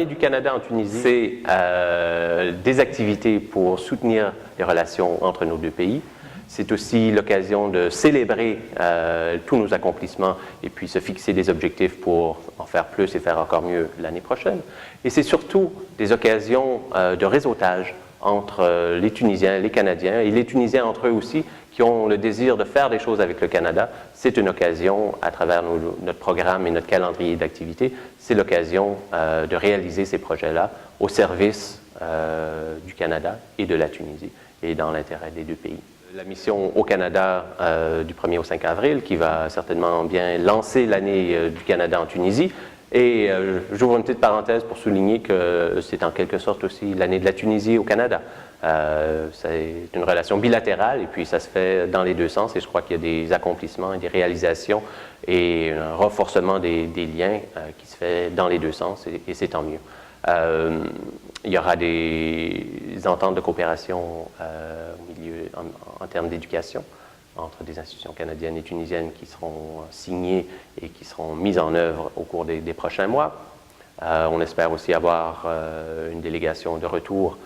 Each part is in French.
l'année du Canada en Tunisie, c'est des activités pour soutenir les relations entre nos deux pays. C'est aussi l'occasion de célébrer tous nos accomplissements et puis se fixer des objectifs pour en faire plus et faire encore mieux l'année prochaine. Et c'est surtout des occasions de réseautage entre les Tunisiens, les Canadiens et les Tunisiens entre eux aussi qui ont le désir de faire des choses avec le Canada. C'est une occasion, à travers notre programme et notre calendrier d'activités, c'est l'occasion de réaliser ces projets-là au service du Canada et de la Tunisie et dans l'intérêt des deux pays. La mission au Canada du 1er au 5 avril, qui va certainement bien lancer l'année du Canada en Tunisie. Et j'ouvre une petite parenthèse pour souligner que c'est en quelque sorte aussi l'année de la Tunisie au Canada. C'est une relation bilatérale et puis ça se fait dans les deux sens et je crois qu'il y a des accomplissements et des réalisations et un renforcement des liens qui se fait dans les deux sens et c'est tant mieux. Il y aura des ententes de coopération en termes d'éducation entre des institutions canadiennes et tunisiennes qui seront signées et qui seront mises en œuvre au cours des prochains mois. On espère aussi avoir une délégation de retour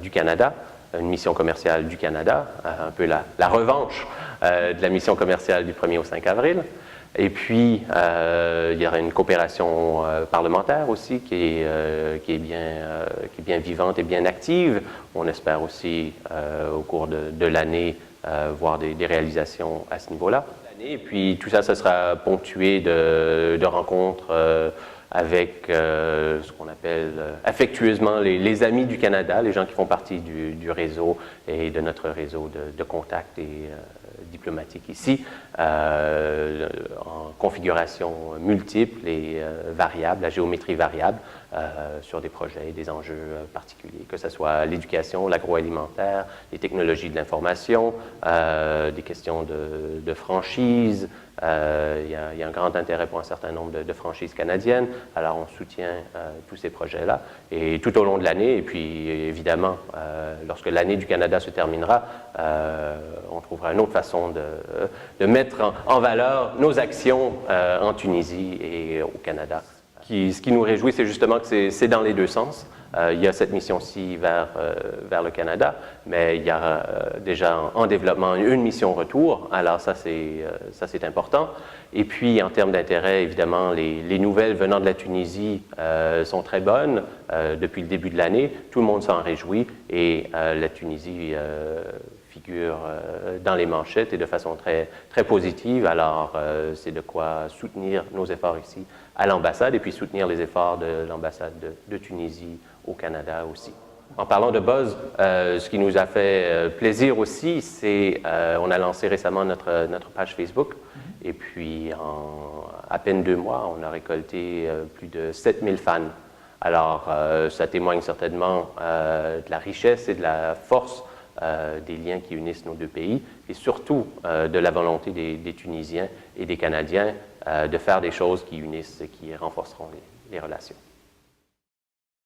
du Canada, une mission commerciale du Canada, un peu la revanche de la mission commerciale du 1er au 5 avril. Et puis, il y aura une coopération parlementaire aussi qui est bien vivante et bien active. On espère aussi, au cours de l'année, voir des réalisations à ce niveau-là. Et puis, tout ça, ça sera ponctué de rencontres avec ce qu'on appelle affectueusement les amis du Canada, les gens qui font partie du réseau et de notre réseau de contacts et diplomatique ici, en configuration multiple et variable, à géométrie variable, sur des projets et des enjeux particuliers, que ce soit l'éducation, l'agroalimentaire, les technologies de l'information, des questions de franchise. Il y a un grand intérêt pour un certain nombre de franchises canadiennes, alors on soutient tous ces projets-là. Et tout au long de l'année, et puis évidemment, lorsque l'année du Canada se terminera, on trouvera une autre façon de mettre en valeur nos actions en Tunisie et au Canada. Ce qui nous réjouit, c'est justement que c'est dans les deux sens. Il y a cette mission-ci vers le Canada, mais il y a déjà en développement une mission retour, alors ça c'est important. Et puis en termes d'intérêt, évidemment, les nouvelles venant de la Tunisie sont très bonnes depuis le début de l'année, tout le monde s'en réjouit et la Tunisie figure dans les manchettes et de façon très positive, alors c'est de quoi soutenir nos efforts ici à l'ambassade et puis soutenir les efforts de l'ambassade de Tunisie au Canada aussi. En parlant de buzz, ce qui nous a fait plaisir aussi, c'est on a lancé récemment notre page Facebook et puis en à peine 2 mois, on a récolté plus de 7000 fans. Alors ça témoigne certainement de la richesse et de la force des liens qui unissent nos deux pays et surtout de la volonté des Tunisiens et des Canadiens de faire des choses qui unissent et qui renforceront les relations.